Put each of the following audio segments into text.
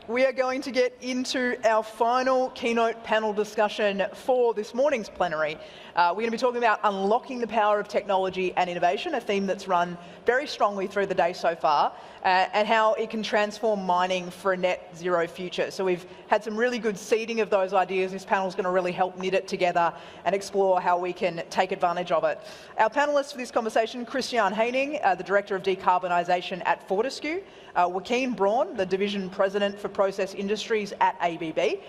We are going to get into our final keynote panel discussion for this morning's plenary. We're going to be talking about unlocking the power of technology and innovation, a theme that's run very strongly through the day so far, and how it can transform mining for a net zero future. So we've had some really good seeding of those ideas. This panel is going to really help knit it together and explore how we can take advantage of it. Our panellists for this conversation: Christiaan Heyning, the Director of Decarbonisation at Fortescue; Joachim Braun, the Division President for Process Industries at ABB;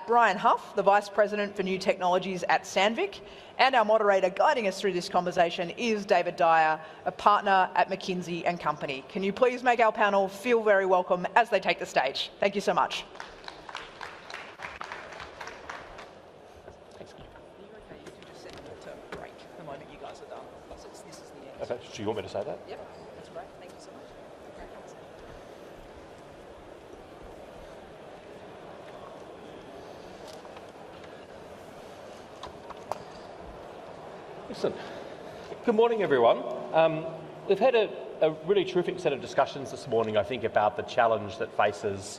Braun Huff, the Vice President for New Technologies at Sandvik; and our moderator guiding us through this conversation is Dyer, a partner at McKinsey and Company. Can you please make our panel feel very welcome as they take the stage? Thank you so much. Thanks. Are you okay? You can just set it to break the moment you guys are done. This is the end. Okay, so you want me to say that? Yep, that's great. Thank you so much. Excellent. Good morning, everyone. We've had a really terrific set of discussions this morning, I think, about the challenge that faces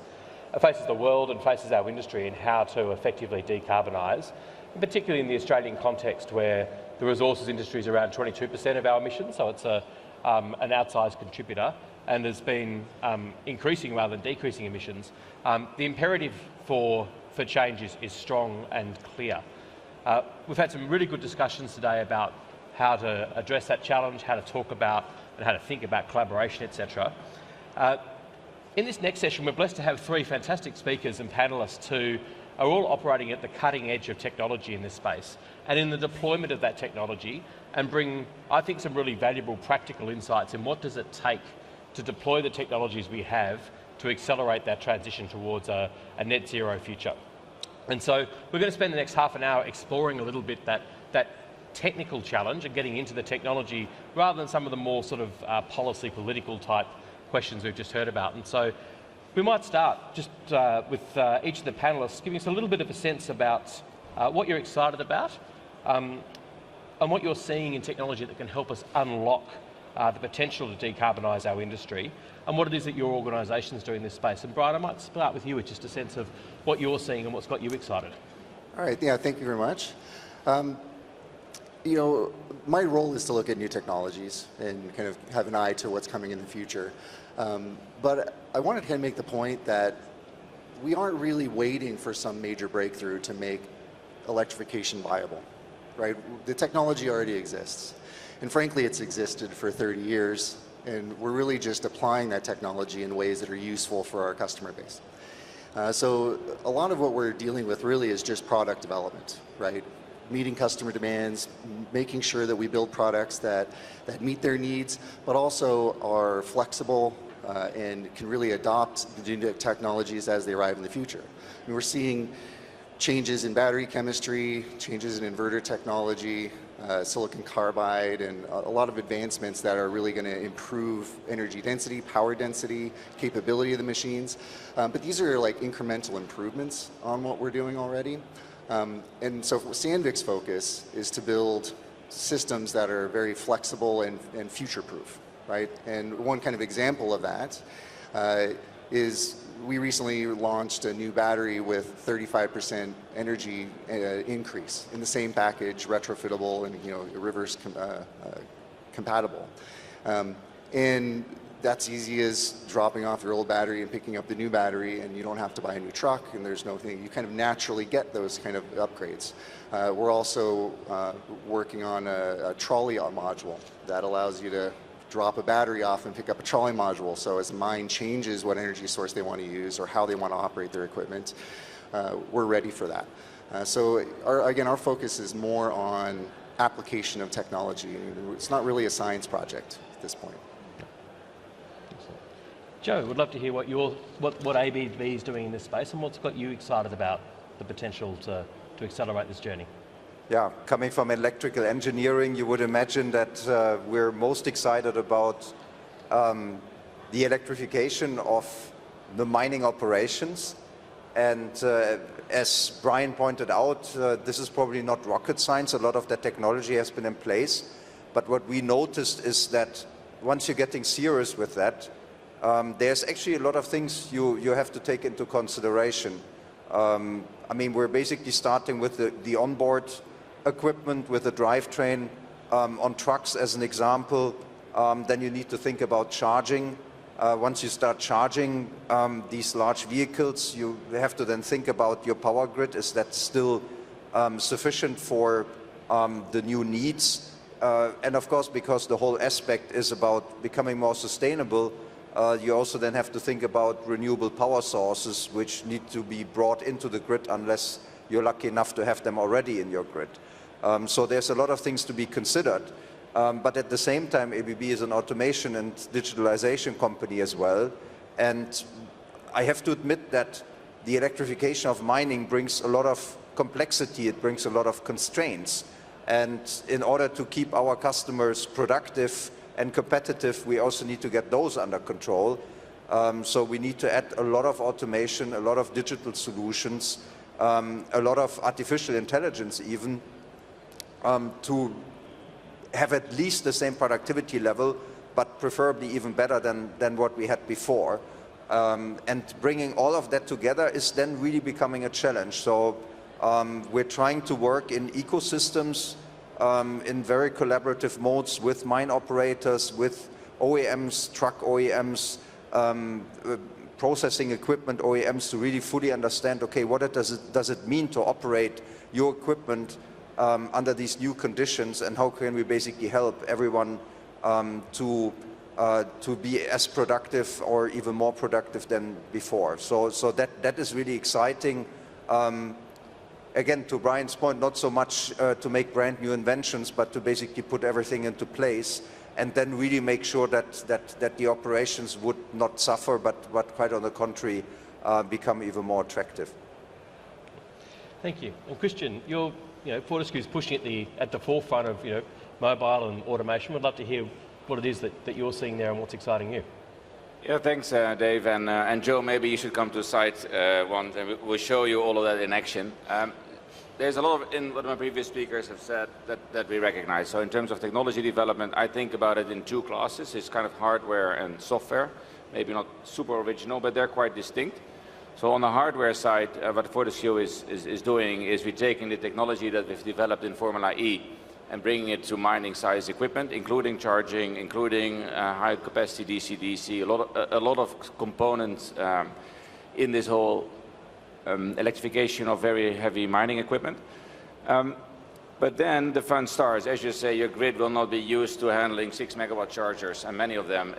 the world and faces our industry in how to effectively decarbonise, particularly in the Australian context where the resources industry is around 22% of our emissions, so it's an outsized contributor and has been increasing rather than decreasing emissions. The imperative for change is strong and clear. We've had some really good discussions today about how to address that challenge, how to talk about and how to think about collaboration, etc. In this next session, we're blessed to have three fantastic speakers and panellists who are all operating at the cutting edge of technology in this space and in the deployment of that technology, and bring, I think, some really valuable practical insights in what does it take to deploy the technologies we have to accelerate that transition towards a net zero future. And so we're going to spend the next half an hour exploring a little bit that technical challenge and getting into the technology rather than some of the more sort of policy, political type questions we've just heard about. And so we might start just with each of the panellists giving us a little bit of a sense about what you're excited about and what you're seeing in technology that can help us unlock the potential to decarbonise our industry, and what it is that your organisation is doing in this space. And Brian, I might start with you with just a sense of what you're seeing and what's got you excited. All right, yeah, thank you very much. You know, my role is to look at new technologies and kind of have an eye to what's coming in the future. But I wanted to kind of make the point that we aren't really waiting for some major breakthrough to make electrification viable, right? The technology already exists. And frankly, it's existed for 30 years, and we're really just applying that technology in ways that are useful for our customer base. So a lot of what we're dealing with really is just product development, right? Meeting customer demands, making sure that we build products that meet their needs, but also are flexible and can really adopt the new technologies as they arrive in the future. And we're seeing changes in battery chemistry, changes in inverter technology, silicon carbide, and a lot of advancements that are really going to improve energy density, power density, capability of the machines. But these are like incremental improvements on what we're doing already. And so Sandvik's focus is to build systems that are very flexible and future-proof, right? And one kind of example of that is we recently launched a new battery with 35% energy increase in the same package, retrofittable and reverse compatible. And that's easy as dropping off your old battery and picking up the new battery, and you don't have to buy a new truck, and there's no thing. You kind of naturally get those kind of upgrades. We're also working on a trolley module that allows you to drop a battery off and pick up a trolley module. So as the mine changes what energy source they want to use or how they want to operate their equipment, we're ready for that. So again, our focus is more on application of technology. It's not really a science project at this point. Joe, would love to hear what ABB is doing in this space and what's got you excited about the potential to accelerate this journey. Yeah, coming from electrical engineering, you would imagine that we're most excited about the electrification of the mining operations. And as Brian pointed out, this is probably not rocket science. A lot of that technology has been in place. But what we noticed is that once you're getting serious with that, there's actually a lot of things you have to take into consideration. I mean, we're basically starting with the onboard equipment, with the drivetrain on trucks as an example. Then you need to think about charging. Once you start charging these large vehicles, you have to then think about your power grid. Is that still sufficient for the new needs? And of course, because the whole aspect is about becoming more sustainable, you also then have to think about renewable power sources, which need to be brought into the grid unless you're lucky enough to have them already in your grid. So there's a lot of things to be considered. But at the same time, ABB is an automation and digitalization company as well. And I have to admit that the electrification of mining brings a lot of complexity, it brings a lot of constraints. And in order to keep our customers productive and competitive, we also need to get those under control. So we need to add a lot of automation, a lot of digital solutions, a lot of artificial intelligence even, to have at least the same productivity level, but preferably even better than what we had before. And bringing all of that together is then really becoming a challenge. So we're trying to work in ecosystems, in very collaborative modes with mine operators, with OEMs, truck OEMs, processing equipment OEMs to really fully understand, okay, what does it mean to operate your equipment under these new conditions, and how can we basically help everyone to be as productive or even more productive than before. So that is really exciting. Again, to Brian's point, not so much to make brand new inventions, but to basically put everything into place and then really make sure that the operations would not suffer, but quite on the contrary, become even more attractive. Thank you. And Christiaan, Fortescue is pushing at the forefront of mobile and automation. We'd love to hear what it is that you're seeing there and what's exciting you. Yeah, thanks, Dave. And Joe, maybe you should come to site once, and we'll show you all of that in action. There's a lot in what my previous speakers have said that we recognize. So in terms of technology development, I think about it in two classes. It's kind of hardware and software, maybe not super original, but they're quite distinct. So on the hardware side, what Fortescue is doing is we're taking the technology that we've developed in Formula E and bringing it to mining size equipment, including charging, including high capacity DC-DC, a lot of components in this whole electrification of very heavy mining equipment. But then the fun starts. As you say, your grid will not be used to handling 6 megawatt chargers, and many of them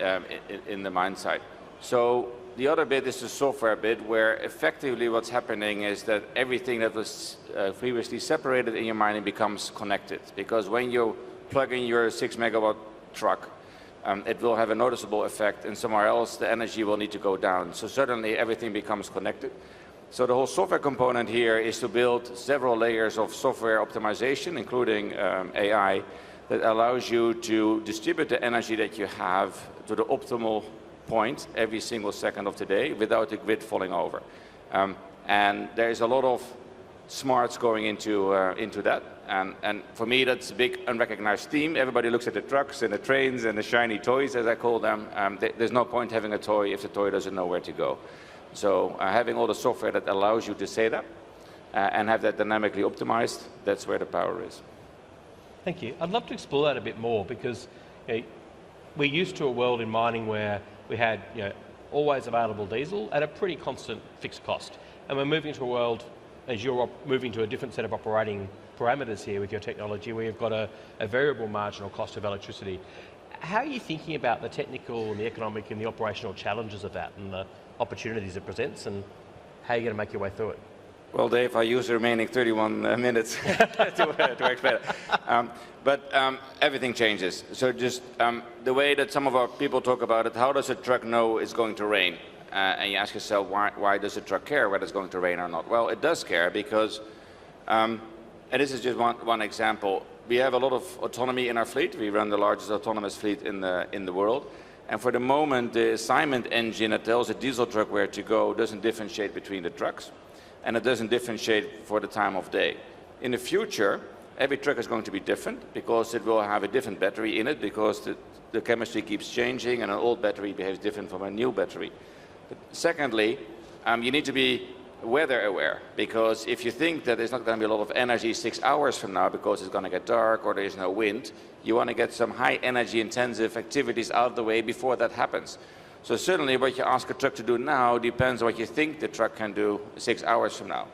in the mine site. So the other bit is the software bit, where effectively what's happening is that everything that was previously separated in your mining becomes connected. Because when you plug in your 6 megawatt truck, it will have a noticeable effect, and somewhere else the energy will need to go down. So suddenly everything becomes connected. So the whole software component here is to build several layers of software optimization, including AI, that allows you to distribute the energy that you have to the optimal point every single second of the day without the grid falling over. And there is a lot of smarts going into that. And for me, that's a big unrecognized theme. Everybody looks at the trucks and the trains and the shiny toys, as I call them. There's no point having a toy if the toy doesn't know where to go. So having all the software that allows you to say that and have that dynamically optimized, that's where the power is. Thank you. I'd love to explore that a bit more, because we're used to a world in mining where we had always available diesel at a pretty constant fixed cost. And we're moving to a world, as you're moving to a different set of operating parameters here with your technology, where you've got a variable marginal cost of electricity. How are you thinking about the technical and the economic and the operational challenges of that and the opportunities it presents, and how are you going to make your way through it? Well, Dave, I use the remaining 31 minutes to explain it. But everything changes. So just the way that some of our people talk about it, how does a truck know it's going to rain? And you ask yourself, why does a truck care whether it's going to rain or not? Well, it does care because, and this is just one example, we have a lot of autonomy in our fleet. We run the largest autonomous fleet in the world. And for the moment, the assignment engine that tells a diesel truck where to go doesn't differentiate between the trucks, and it doesn't differentiate for the time of day. In the future, Every truck is going to be different because it will have a different battery in it, because the chemistry keeps changing and an old battery behaves different from a new battery. But secondly, you need to be weather aware, because if you think that there's not going to be a lot of energy 6 hours from now because it's going to get dark or there is no wind, you want to get some high energy intensive activities out of the way before that happens. So certainly what you ask a truck to do now depends on what you think the truck can do 6 hours from now.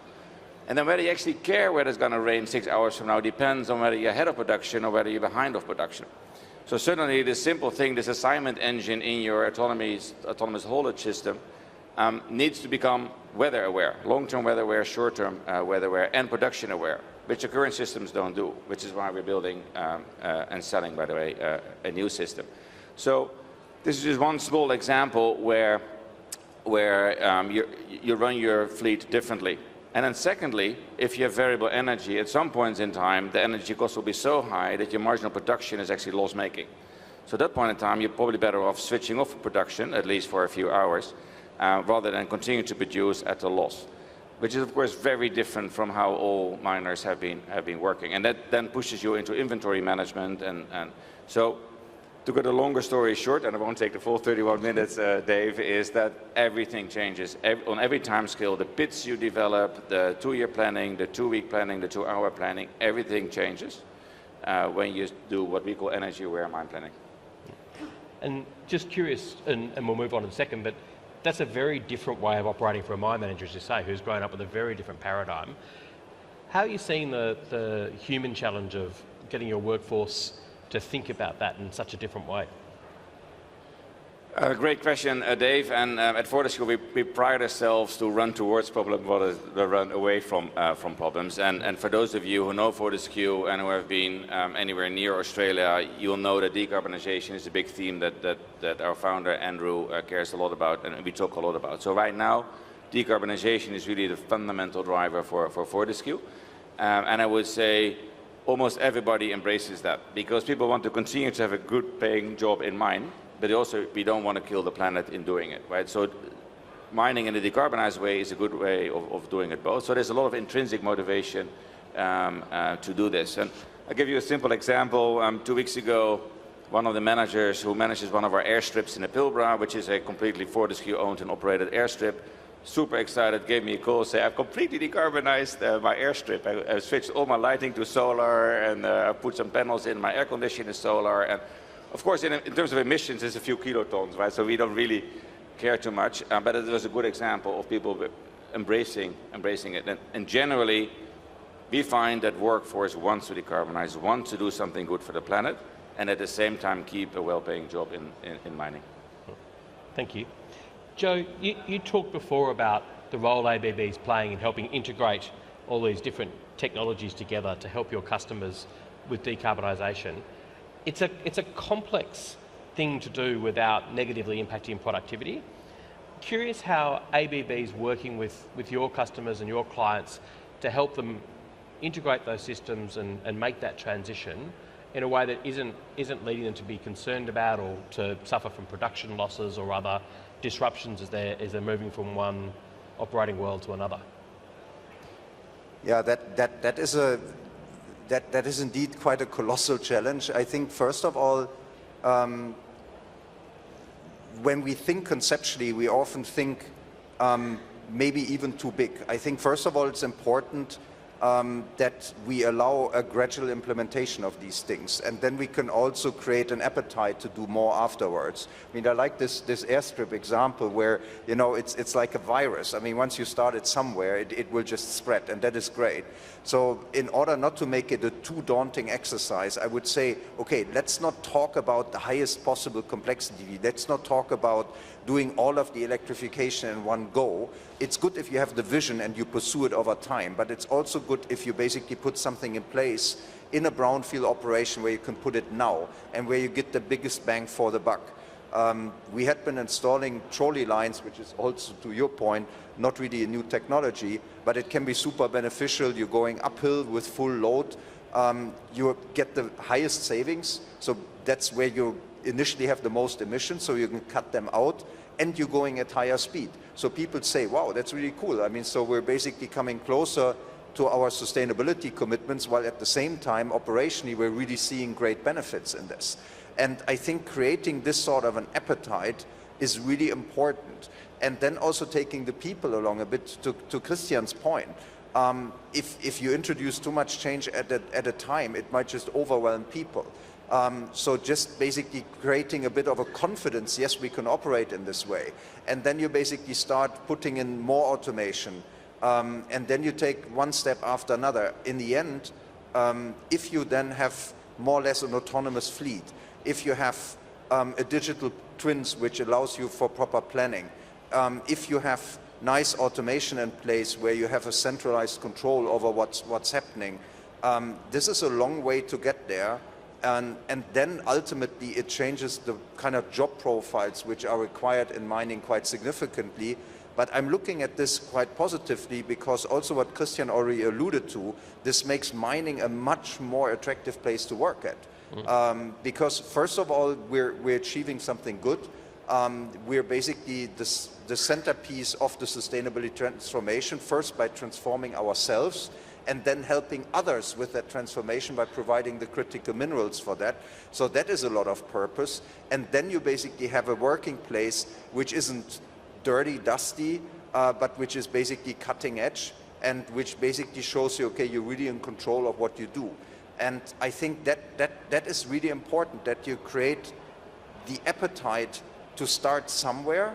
And then whether you actually care whether it's going to rain 6 hours from now depends on whether you're ahead of production or whether you're behind of production. So certainly this simple thing, this assignment engine in your autonomous haulage system needs to become weather aware, long-term weather aware, short-term weather aware, and production aware, which the current systems don't do, which is why we're building and selling, by the way, a new system. So this is just one small example where you run your fleet differently. And then secondly, if you have variable energy, at some points in time, the energy cost will be so high that your marginal production is actually loss-making. So at that point in time, you're probably better off switching off production, at least for a few hours, rather than continue to produce at a loss, which is of course very different from how all miners have been working. And that then pushes you into inventory management. And so to cut a longer story short, and I won't take the full 31 minutes, Dave, is that everything changes. On every time scale, the bits you develop, the 2-year planning, the 2-week planning, the 2-hour planning, everything changes when you do what we call energy-aware mine planning. And just curious, and we'll move on in a second, but that's a very different way of operating for a mine manager, as you say, who's grown up with a very different paradigm. How are you seeing the human challenge of getting your workforce to think about that in such a different way? Great question, Dave. And at Fortescue, we pride ourselves to run towards problems rather than run away from problems. And for those of you who know Fortescue and who have been anywhere near Australia, you'll know that decarbonization is a big theme that our founder, Andrew, cares a lot about and we talk a lot about. So right now, decarbonization is really the fundamental driver for Fortescue. And I would say almost everybody embraces that because people want to continue to have a good paying job in mine, but also we don't want to kill the planet in doing it, right? So mining in a decarbonized way is a good way of doing it both. So there's a lot of intrinsic motivation to do this. And I'll give you a simple example. 2 weeks ago, one of the managers who manages one of our airstrips in the Pilbara, which is a completely Fortescue owned and operated airstrip, super excited, gave me a call, say, I've completely decarbonized my airstrip. I switched all my lighting to solar, and I put some panels in, my air conditioning is solar. And of course, in terms of emissions, it's a few kilotons, right? So we don't really care too much, but it was a good example of people embracing it. And generally, we find that workforce wants to decarbonize, wants to do something good for the planet, and at the same time keep a well-paying job in mining. Thank you. Joe, you talked before about the role ABB is playing in helping integrate all these different technologies together to help your customers with decarbonisation. It's a complex thing to do without negatively impacting productivity. Curious how ABB is working with your customers and your clients to help them integrate those systems and make that transition in a way that isn't leading them to be concerned about or to suffer from production losses or other disruptions as they're moving from one operating world to another. Yeah, that is indeed quite a colossal challenge. I think first of all, when we think conceptually, we often think maybe even too big. I think first of all, it's important that we allow a gradual implementation of these things, and then we can also create an appetite to do more afterwards. I mean, I like this airstrip example where, you know, it's like a virus. I mean, once you start it somewhere, it will just spread, and that is great. So in order not to make it a too daunting exercise, I would say, okay, let's not talk about the highest possible complexity. Let's not talk about doing all of the electrification in one go. It's good if you have the vision and you pursue it over time, but it's also good if you basically put something in place in a brownfield operation where you can put it now and where you get the biggest bang for the buck. We had been installing trolley lines, which is also, to your point, not really a new technology, but it can be super beneficial. You're going uphill with full load. You get the highest savings, so that's where you initially have the most emissions, so you can cut them out, and you're going at higher speed. So people say, wow, that's really cool. I mean, so we're basically coming closer to our sustainability commitments, while at the same time, operationally, we're really seeing great benefits in this. And I think creating this sort of an appetite is really important. And then also taking the people along a bit to Christiaan's point. If you introduce too much change at a time, it might just overwhelm people. So just basically creating a bit of a confidence, yes, we can operate in this way. And then you basically start putting in more automation. And then you take one step after another. In the end, if you then have more or less an autonomous fleet, if you have a digital twins which allows you for proper planning, if you have nice automation in place where you have a centralized control over what's happening, this is a long way to get there. And then ultimately it changes the kind of job profiles which are required in mining quite significantly. But I'm looking at this quite positively because also what Christiaan already alluded to, this makes mining a much more attractive place to work at. Because first of all, we're achieving something good. We're basically the centerpiece of the sustainability transformation, first by transforming ourselves and then helping others with that transformation by providing the critical minerals for that. So that is a lot of purpose. And then you basically have a working place which isn't dirty, dusty, but which is basically cutting edge and which basically shows you, okay, you're really in control of what you do. And I think that is really important, that you create the appetite to start somewhere,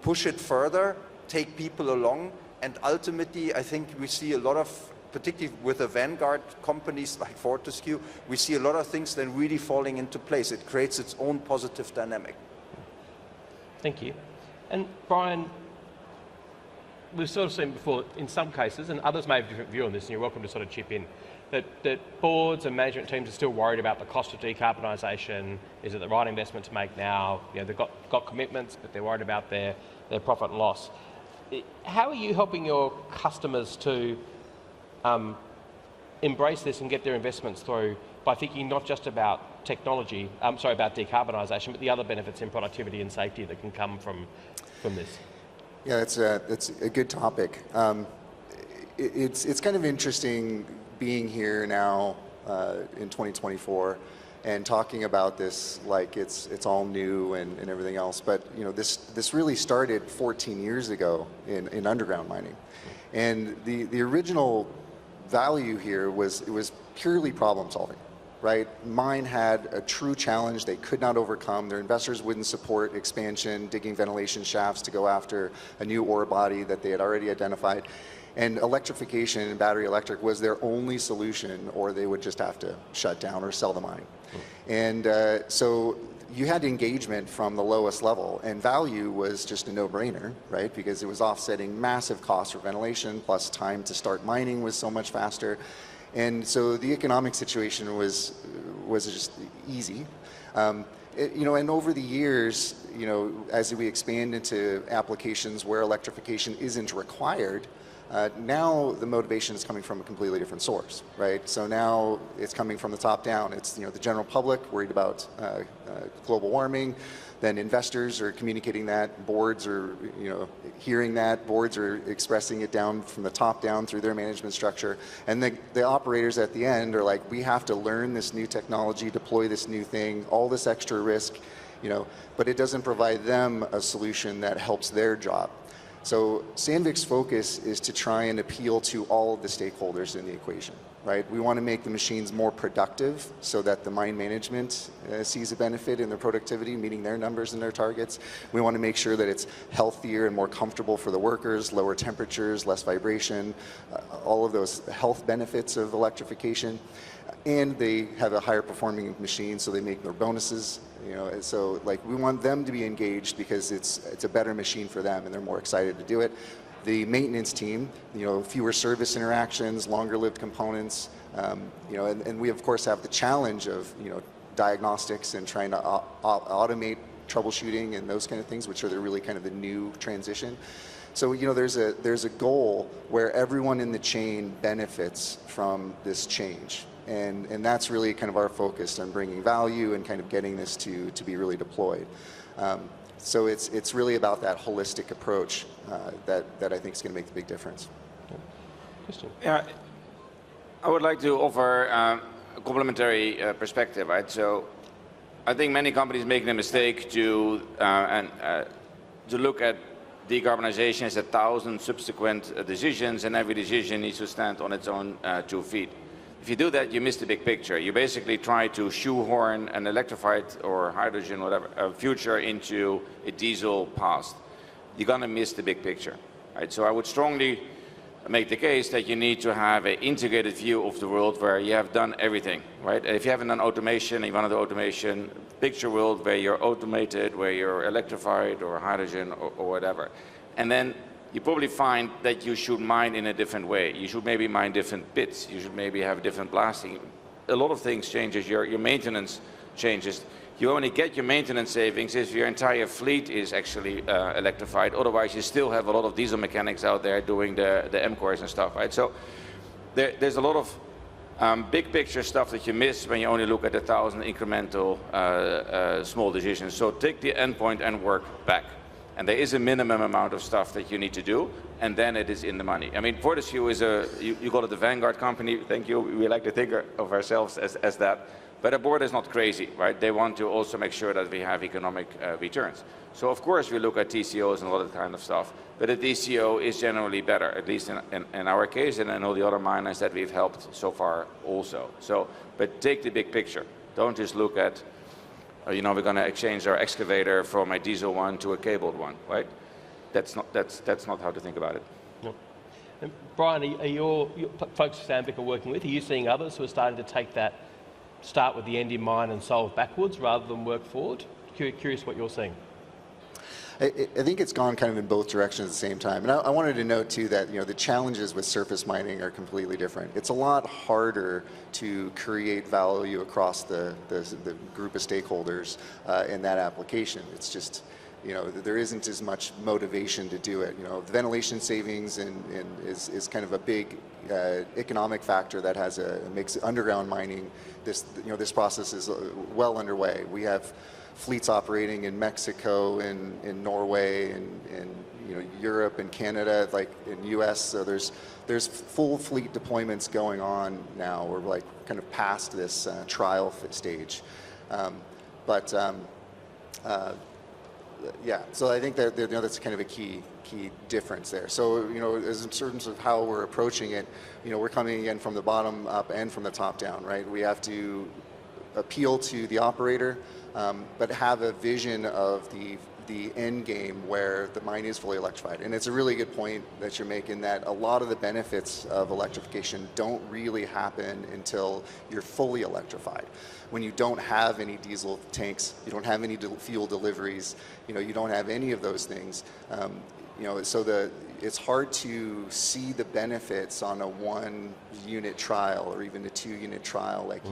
push it further, take people along, and ultimately I think we see a lot of, particularly with the vanguard companies like Fortescue, we see a lot of things then really falling into place. It creates its own positive dynamic. Thank you. And Brian, we've sort of seen before in some cases, and others may have a different view on this, and you're welcome to sort of chip in, that boards and management teams are still worried about the cost of decarbonisation. Is it the right investment to make now? You know, they've got commitments, but they're worried about their profit and loss. How are you helping your customers to embrace this and get their investments through by thinking not just about technology, about decarbonisation, but the other benefits in productivity and safety that can come from this? Yeah, that's a good topic. It's kind of interesting being here now in 2024 and talking about this like it's all new and everything else. But you know, this really started 14 years ago in underground mining, and the original value here was it was purely problem solving. Right? Mine had a true challenge they could not overcome. Their investors wouldn't support expansion, digging ventilation shafts to go after a new ore body that they had already identified. And electrification and battery electric was their only solution, or they would just have to shut down or sell the mine. And so you had engagement from the lowest level, and value was just a no-brainer, right? Because it was offsetting massive costs for ventilation, plus time to start mining was so much faster. And so the economic situation was just easy. You know, and over the years, you know, as we expand into applications where electrification isn't required, now the motivation is coming from a completely different source, right? So now it's coming from the top down. It's, you know, the general public worried about global warming. Then investors are communicating that, boards are, you know, hearing that, boards are expressing it down from the top down through their management structure. And the operators at the end are like, we have to learn this new technology, deploy this new thing, all this extra risk, you know, but it doesn't provide them a solution that helps their job. So Sandvik's focus is to try and appeal to all of the stakeholders in the equation, right? We want to make the machines more productive so that the mine management sees a benefit in their productivity, meeting their numbers and their targets. We want to make sure that it's healthier and more comfortable for the workers, lower temperatures, less vibration, all of those health benefits of electrification. And they have a higher performing machine, so they make their bonuses. You know, and so like we want them to be engaged because it's a better machine for them, and they're more excited to do it. The maintenance team, you know, fewer service interactions, longer lived components, you know, and we of course have the challenge of, you know, diagnostics and trying to automate troubleshooting and those kind of things, which are really kind of the new transition. So, you know, there's a goal where everyone in the chain benefits from this change. And that's really kind of our focus on bringing value and kind of getting this to be really deployed. So it's really about that holistic approach that I think is going to make the big difference. Christiaan. Yeah, I would like to offer a complementary perspective, right? So I think many companies make the mistake to look at decarbonization as 1,000 subsequent decisions, and every decision needs to stand on its own 2 feet. If you do that, you miss the big picture. You basically try to shoehorn an electrified or hydrogen, whatever, future into a diesel past. You're going to miss the big picture, right? So I would strongly make the case that you need to have an integrated view of the world where you have done everything, right? And if you haven't done automation, you want to do automation, picture world where you're automated, where you're electrified or hydrogen or whatever. And then you probably find that you should mine in a different way. You should maybe mine different pits. You should maybe have different blasting. A lot of things changes. Your maintenance changes. You only get your maintenance savings if your entire fleet is actually electrified. Otherwise, you still have a lot of diesel mechanics out there doing the MCORs and stuff, right? So there's a lot of big picture stuff that you miss when you only look at 1,000 incremental small decisions. So take the endpoint and work back. And there is a minimum amount of stuff that you need to do, and then it is in the money. I mean, Fortescue is you call it the vanguard company. Thank you. We like to think of ourselves as that. But the board is not crazy, right? They want to also make sure that we have economic returns. So of course we look at TCOs and a lot of that kind of stuff, but a TCO is generally better, at least in our case, and in all the other miners that we've helped so far also. So, but take the big picture. Don't just look at, you know, we're going to exchange our excavator from a diesel one to a cabled one, right? That's not how to think about it. No. And Brian, are your folks Sandvik are working with, are you seeing others who are starting to take that, start with the end in mind and solve backwards rather than work forward? Curious what you're seeing. I think it's gone kind of in both directions at the same time. And I wanted to note too that, you know, the challenges with surface mining are completely different. It's a lot harder to create value across the group of stakeholders in that application. It's just, you know, there isn't as much motivation to do it. You know, the ventilation savings is kind of a big economic factor that makes underground mining, this process is well underway. We have fleets operating in Mexico, in Norway, in Europe and Canada, like in US. So there's full fleet deployments going on now. We're like kind of past this trial stage, yeah. So I think that that's kind of a key difference there. So as in terms of how we're approaching it, we're coming again from the bottom up and from the top down, right? We have to appeal to the operator, but have a vision of the end game where the mine is fully electrified. And it's a really good point that you're making, that a lot of the benefits of electrification don't really happen until you're fully electrified. When you don't have any diesel tanks, you don't have any fuel deliveries, you don't have any of those things. So it's hard to see the benefits on a 1-unit trial or even a 2-unit trial. Like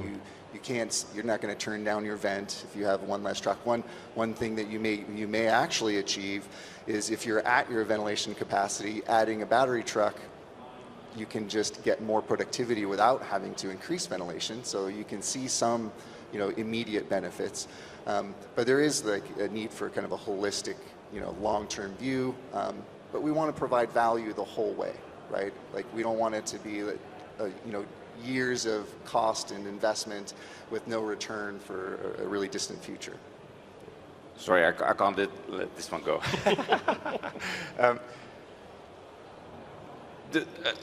you're not going to turn down your vent if you have one less truck. One thing that you may actually achieve is, if you're at your ventilation capacity, adding a battery truck, you can just get more productivity without having to increase ventilation. So you can see some, immediate benefits. But there is like a need for kind of a holistic, long-term view. But we want to provide value the whole way, right? Like we don't want it to be, years of cost and investment with no return for a really distant future. Sorry, I can't let this one go.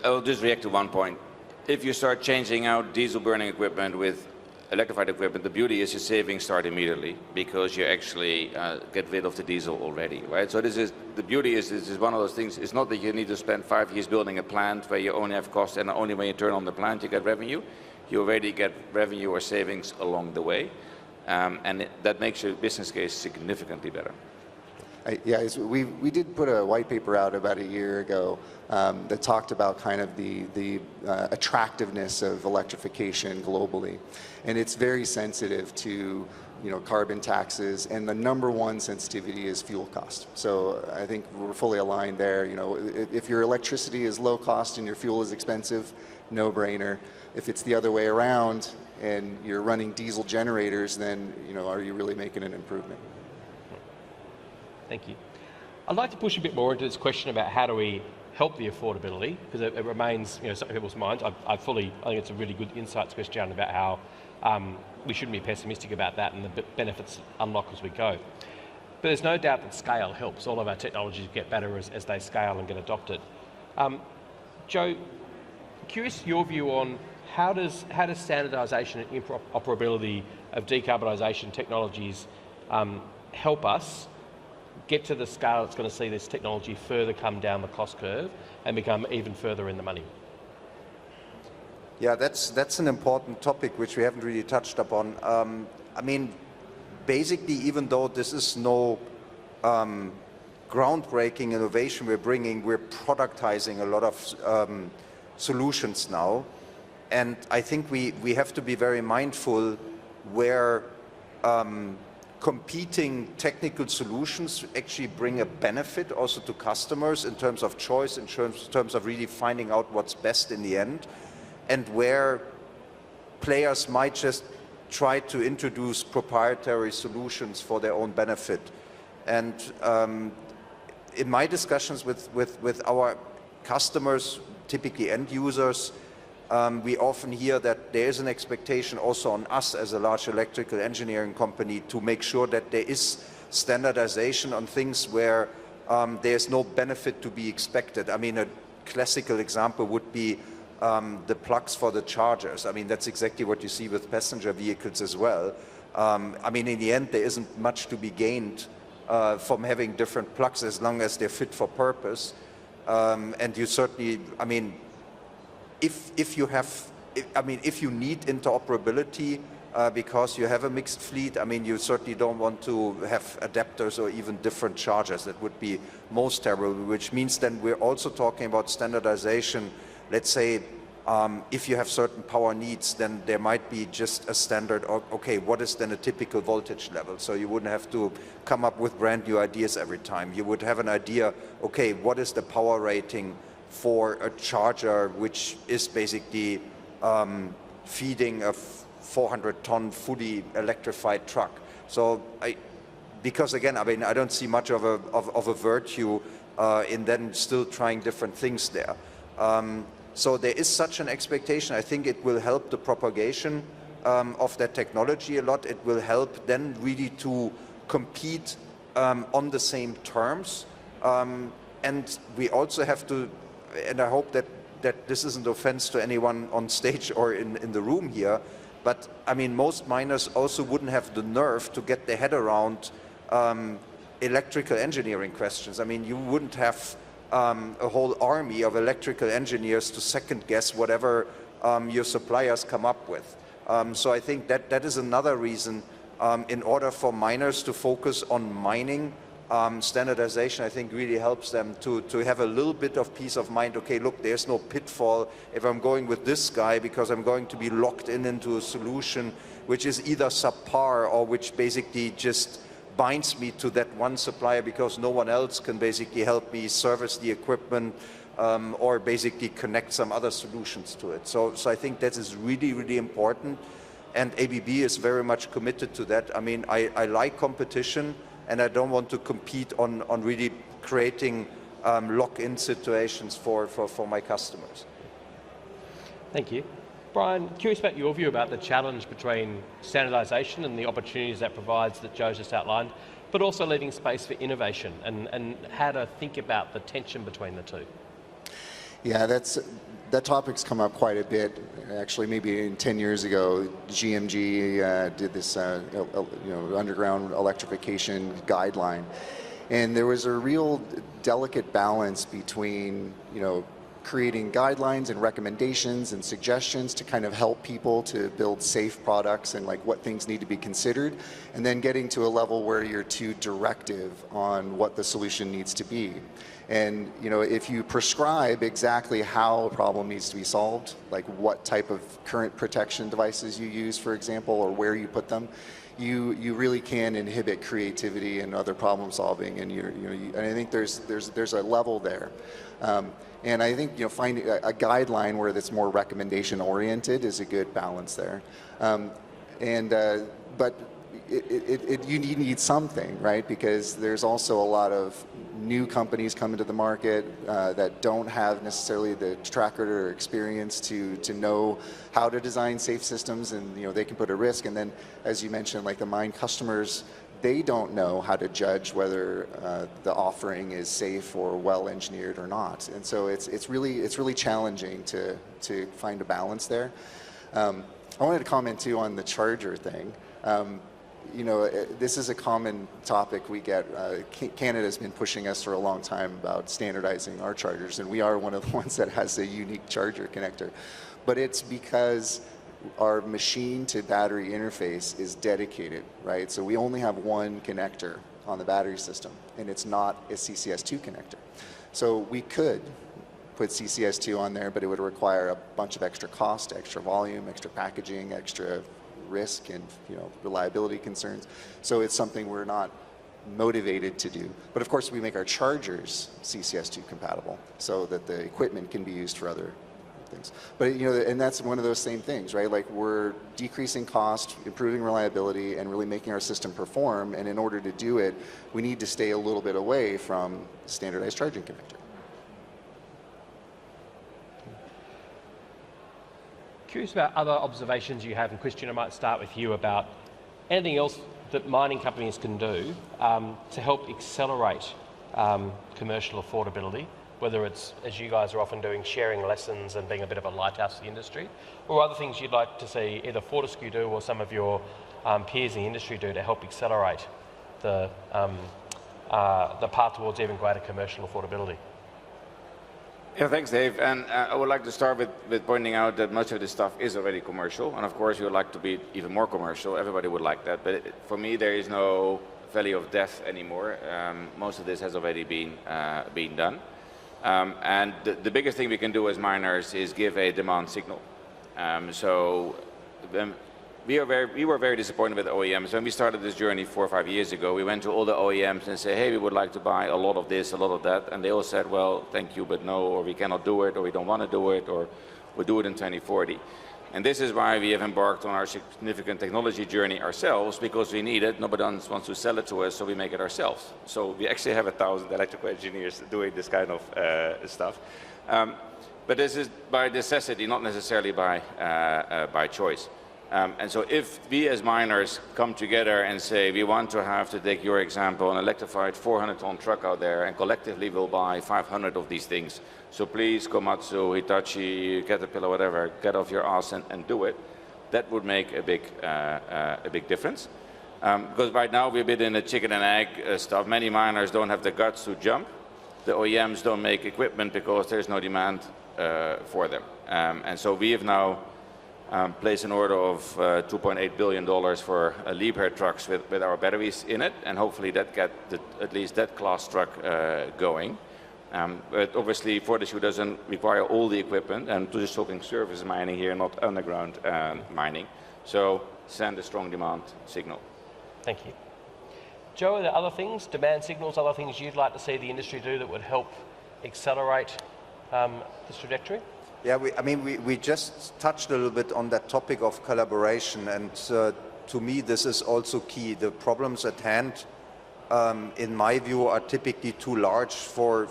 I'll just react to one point. If you start changing out diesel burning equipment with electrified equipment, the beauty is your savings start immediately because you actually get rid of the diesel already, right? So the beauty is this is one of those things. It's not that you need to spend 5 years building a plant where you only have costs and only when you turn on the plant you get revenue. You already get revenue or savings along the way, and that makes your business case significantly better. We did put a white paper out about a year ago that talked about kind of the attractiveness of electrification globally, and it's very sensitive to carbon taxes, and the number one sensitivity is fuel cost. So I think we're fully aligned there. If your electricity is low cost and your fuel is expensive, no brainer. If it's the other way around and you're running diesel generators, then are you really making an improvement? Thank you. I'd like to push a bit more into this question about how do help the affordability, because it remains, some people's minds. I think it's a really good insights, Christiaan, about how we shouldn't be pessimistic about that and the benefits unlock as we go. But there's no doubt that scale helps. All of our technologies get better as they scale and get adopted. Joe, curious your view on how does standardisation and interoperability of decarbonisation technologies help us get to the scale that's going to see this technology further come down the cost curve and become even further in the money? Yeah, that's an important topic which we haven't really touched upon. I mean, basically, even though this is no groundbreaking innovation we're bringing, we're productizing a lot of solutions now. And I think we have to be very mindful where competing technical solutions actually bring a benefit also to customers in terms of choice, in terms of really finding out what's best in the end, and where players might just try to introduce proprietary solutions for their own benefit. And in my discussions with our customers, typically end users, we often hear that there is an expectation also on us as a large electrical engineering company to make sure that there is standardization on things where there's no benefit to be expected. I mean, a classical example would be the plugs for the chargers. I mean, that's exactly what you see with passenger vehicles as well. I mean, in the end, there isn't much to be gained from having different plugs as long as they're fit for purpose. And you certainly, I mean, if you need interoperability because you have a mixed fleet, I mean, you certainly don't want to have adapters or even different chargers. That would be most terrible, which means then we're also talking about standardization. Let's say if you have certain power needs, then there might be just a standard, okay, what is then a typical voltage level? So you wouldn't have to come up with brand new ideas every time. You would have an idea, okay, what is the power rating for a charger which is basically feeding a 400-ton fully electrified truck. So because again, I mean, I don't see much of a virtue in then still trying different things there. So there is such an expectation. I think it will help the propagation of that technology a lot. It will help then really to compete on the same terms. And we also have to, and I hope that this isn't offense to anyone on stage or in the room here, but I mean, most miners also wouldn't have the nerve to get their head around electrical engineering questions. I mean, you wouldn't have a whole army of electrical engineers to second guess whatever your suppliers come up with. So I think that is another reason in order for miners to focus on mining. Standardization, I think, really helps them to have a little bit of peace of mind. Okay, look, there's no pitfall if I'm going with this guy because I'm going to be locked into a solution which is either subpar or which basically just binds me to that one supplier because no one else can basically help me service the equipment or basically connect some other solutions to it. So I think that is really, really important, and ABB is very much committed to that. I mean, I like competition, and I don't want to compete on really creating lock-in situations for my customers. Thank you. Brian, curious about your view about the challenge between standardisation and the opportunities that provides that Joe's just outlined, but also leaving space for innovation and how to think about the tension between the two. Yeah, that topic's come up quite a bit. Actually, maybe 10 years ago, GMG did this underground electrification guideline, and there was a real delicate balance between creating guidelines and recommendations and suggestions to kind of help people to build safe products and like what things need to be considered, and then getting to a level where you're too directive on what the solution needs to be. And if you prescribe exactly how a problem needs to be solved, like what type of current protection devices you use, for example, or where you put them, you really can inhibit creativity and other problem solving. And and I think there's a level there. And I think finding a guideline where that's more recommendation oriented is a good balance there. But you need something, right? Because there's also a lot of new companies coming to the market that don't have necessarily the track record or experience to know how to design safe systems, and they can put a risk. And then, as you mentioned, like the mine customers, they don't know how to judge whether the offering is safe or well engineered or not. And so it's really challenging to find a balance there. I wanted to comment too on the charger thing. This is a common topic we get. Canada's been pushing us for a long time about standardizing our chargers, and we are one of the ones that has a unique charger connector. But it's because our machine to battery interface is dedicated, right? So we only have one connector on the battery system, and it's not a CCS2 connector. So we could put CCS2 on there, but it would require a bunch of extra cost, extra volume, extra packaging, extra risk, and reliability concerns. So it's something we're not motivated to do. But of course, we make our chargers CCS2 compatible so that the equipment can be used for other things. But and that's one of those same things, right? Like, we're decreasing cost, improving reliability, and really making our system perform. And in order to do it, we need to stay a little bit away from standardized charging connector. Curious about other observations you have, and Christiaan, I might start with you about anything else that mining companies can do to help accelerate commercial affordability, whether it's, as you guys are often doing, sharing lessons and being a bit of a lighthouse for the industry, or other things you'd like to see either Fortescue do or some of your peers in the industry do to help accelerate the path towards even greater commercial affordability. Yeah, thanks, Dave. And I would like to start with pointing out that much of this stuff is already commercial. And of course, we would like to be even more commercial. Everybody would like that. But for me, there is no valley of death anymore. Most of this has already been done. And the biggest thing we can do as miners is give a demand signal. We were very disappointed with OEMs. When we started this journey 4 or 5 years ago, we went to all the OEMs and said, hey, we would like to buy a lot of this, a lot of that. And they all said, well, thank you, but no, or we cannot do it, or we don't want to do it, or we'll do it in 2040. And this is why we have embarked on our significant technology journey ourselves, because we need it. Nobody else wants to sell it to us, so we make it ourselves. So we actually have 1,000 electrical engineers doing this kind of stuff. But this is by necessity, not necessarily by choice. And so if we as miners come together and say we want to have, to take your example, an electrified 400-ton truck out there, and collectively we'll buy 500 of these things. So please, Komatsu, Hitachi, Caterpillar, whatever, get off your ass and do it. That would make a big difference. Because right now we're a bit in a chicken and egg stuff. Many miners don't have the guts to jump. The OEMs don't make equipment because there's no demand for them. And so we have now place an order of $2.8 billion for Liebherr trucks with our batteries in it, and hopefully that get at least that class truck going. But obviously Fortescue doesn't require all the equipment, and we're just talking surface mining here, not underground mining. So send a strong demand signal. Thank you. Joe, are there other things, demand signals, other things you'd like to see the industry do that would help accelerate this trajectory? Yeah, we just touched a little bit on that topic of collaboration, and to me this is also key. The problems at hand, in my view, are typically too large for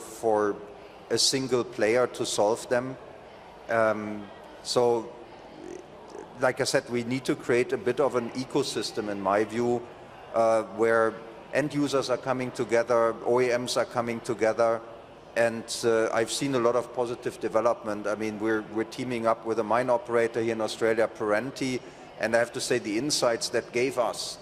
a single player to solve them. So, like I said, we need to create a bit of an ecosystem, in my view, where end users are coming together, OEMs are coming together. And I've seen a lot of positive development. I mean, we're teaming up with a mine operator here in Australia, Perenti, and I have to say the insights that gave us,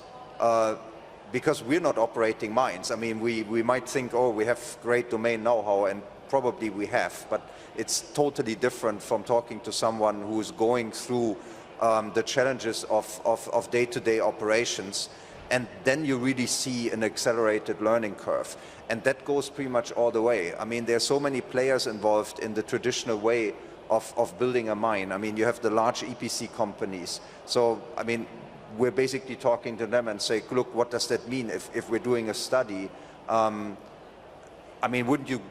because we're not operating mines. I mean, we might think, oh, we have great domain know-how, and probably we have, but it's totally different from talking to someone who's going through the challenges of day-to-day operations. And then you really see an accelerated learning curve. And that goes pretty much all the way. I mean, there's so many players involved in the traditional way of building a mine. I mean, you have the large EPC companies. So, I mean, we're basically talking to them and say, look, what does that mean if we're doing a study? I mean, wouldn't you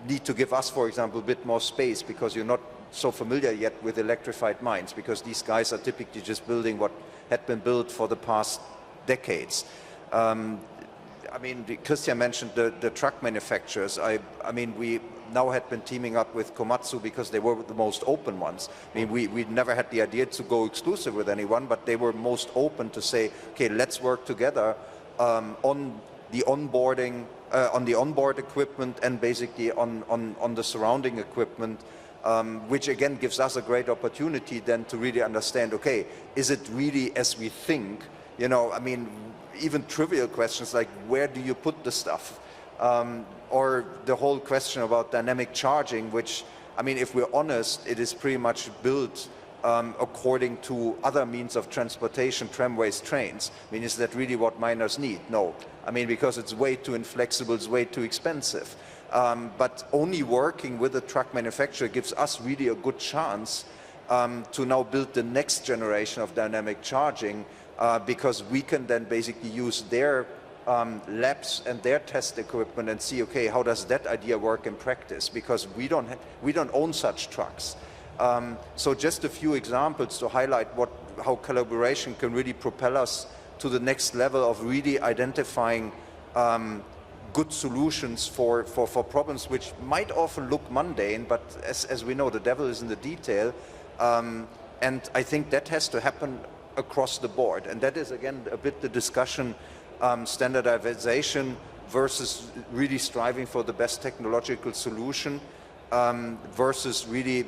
need to give us, for example, a bit more space because you're not so familiar yet with electrified mines, because these guys are typically just building what had been built for the past decades. I mean, Christiaan mentioned the truck manufacturers. I mean, we now had been teaming up with Komatsu because they were the most open ones. I mean, we never had the idea to go exclusive with anyone, but they were most open to say, okay, let's work together on the onboarding, on the onboard equipment and basically on the surrounding equipment, which again gives us a great opportunity then to really understand, okay, is it really as we think? You know, I mean, even trivial questions like where do you put the stuff? Or the whole question about dynamic charging, which, I mean, if we're honest, it is pretty much built according to other means of transportation, tramways, trains. I mean, is that really what miners need? No. I mean, because it's way too inflexible, it's way too expensive. But only working with a truck manufacturer gives us really a good chance to now build the next generation of dynamic charging, because we can then basically use their labs and their test equipment and see, okay, how does that idea work in practice? Because we don't own such trucks. So just a few examples to highlight how collaboration can really propel us to the next level of really identifying good solutions for problems which might often look mundane, but as we know, the devil is in the detail. And I think that has to happen across the board. And that is, again, a bit the discussion, standardization versus really striving for the best technological solution, versus really,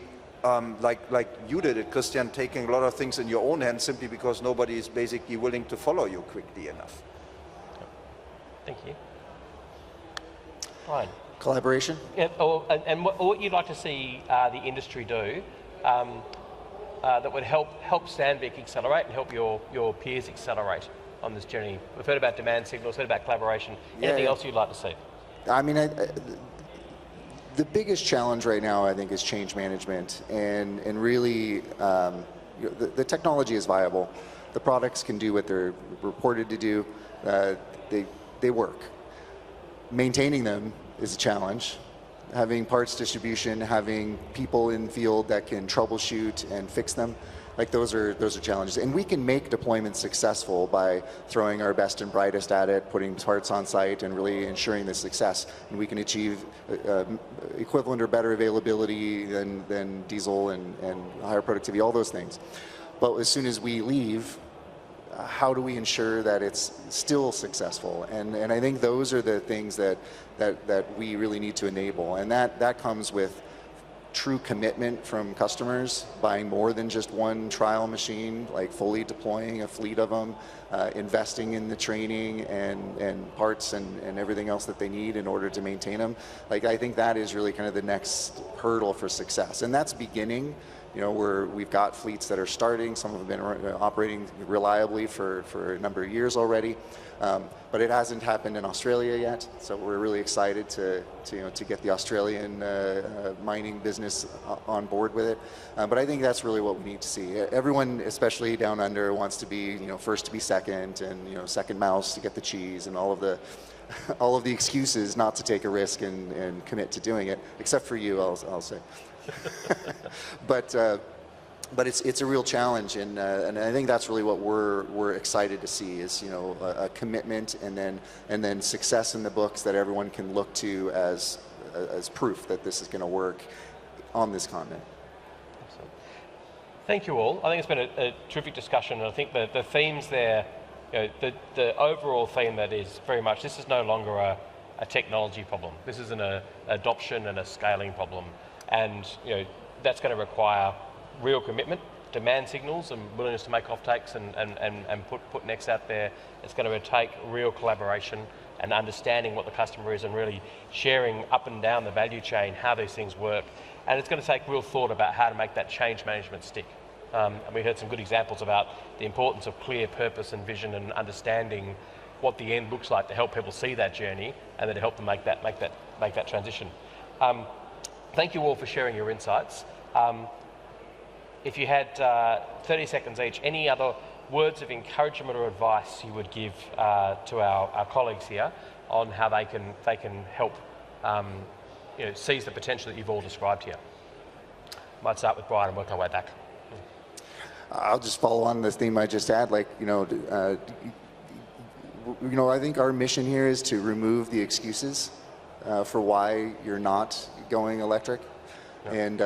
like you did it, Christiaan, taking a lot of things in your own hands simply because nobody is basically willing to follow you quickly enough. Thank you. Brian. Collaboration? Yeah, and what you'd like to see the industry do that would help Sandvik accelerate and help your peers accelerate on this journey? We've heard about demand signals, heard about collaboration. Anything else you'd like to see? I mean, the biggest challenge right now, I think, is change management, and really, the technology is viable. The products can do what they're reported to do. They work. Maintaining them is a challenge. Having parts distribution, having people in field that can troubleshoot and fix them, like those are challenges. And we can make deployments successful by throwing our best and brightest at it, putting parts on site and really ensuring the success. And we can achieve equivalent or better availability than diesel and higher productivity, all those things. But as soon as we leave, how do we ensure that it's still successful? And I think those are the things that we really need to enable. And that comes with true commitment from customers, buying more than just one trial machine, like fully deploying a fleet of them, investing in the training and parts and everything else that they need in order to maintain them. Like, I think that is really kind of the next hurdle for success. And that's beginning. You know, we've got fleets that are starting. Some have been operating reliably for a number of years already, but it hasn't happened in Australia yet. So we're really excited to get the Australian mining business on board with it. But I think that's really what we need to see. Everyone, especially down under, wants to be first to be second, and second mouse to get the cheese, and all of the excuses not to take a risk and commit to doing it. Except for you, I'll say. But it's a real challenge, and I think that's really what we're excited to see is a commitment and then success in the books that everyone can look to as proof that this is going to work on this continent. Excellent. Thank you all. I think it's been a terrific discussion, and I think the themes there, the overall theme that is very much, this is no longer a technology problem. This is an adoption and a scaling problem. And that's going to require real commitment, demand signals, and willingness to make offtakes and put necks out there. It's going to take real collaboration and understanding what the customer is and really sharing up and down the value chain how these things work. And it's going to take real thought about how to make that change management stick. And we heard some good examples about the importance of clear purpose and vision and understanding what the end looks like to help people see that journey and then to help them make that transition. Thank you all for sharing your insights. If you had 30 seconds each, any other words of encouragement or advice you would give to our colleagues here on how they can help seize the potential that you've all described here? Might start with Brian and work our way back. I'll just follow on this theme I just had, you know, I think our mission here is to remove the excuses for why you're not going electric. Yeah. And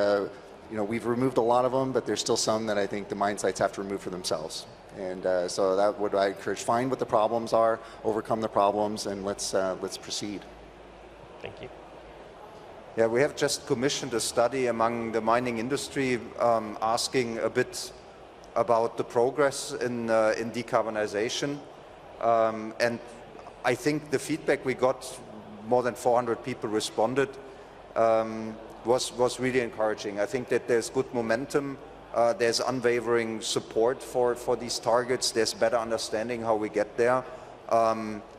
you know, we've removed a lot of them, but there's still some that I think the mine sites have to remove for themselves. And so that would I encourage: find what the problems are, overcome the problems, and let's proceed. Thank you. Yeah, we have just commissioned a study among the mining industry asking a bit about the progress in decarbonization. And I think the feedback we got, more than 400 people responded, was really encouraging. I think that there's good momentum, there's unwavering support for these targets, there's better understanding how we get there.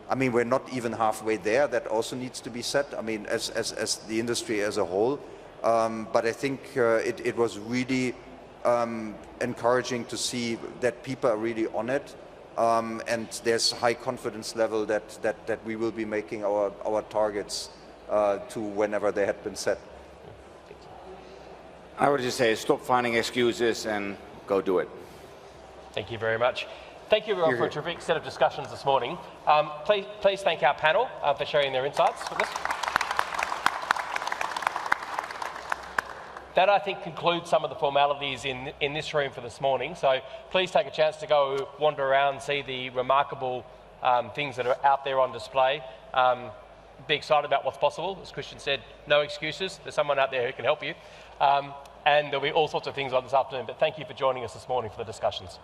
I mean, we're not even halfway there. That also needs to be said. I mean, as the industry as a whole. But I think it was really encouraging to see that people are really on it. And there's high confidence level that we will be making our targets to whenever they had been set. I would just say stop finding excuses and go do it. Thank you very much. Thank you everyone for a terrific set of discussions this morning. Please thank our panel for sharing their insights with us. That, I think, concludes some of the formalities in this room for this morning. So please take a chance to go wander around, see the remarkable things that are out there on display. Be excited about what's possible. As Christiaan said, no excuses. There's someone out there who can help you. And there'll be all sorts of things on this afternoon. But thank you for joining us this morning for the discussions.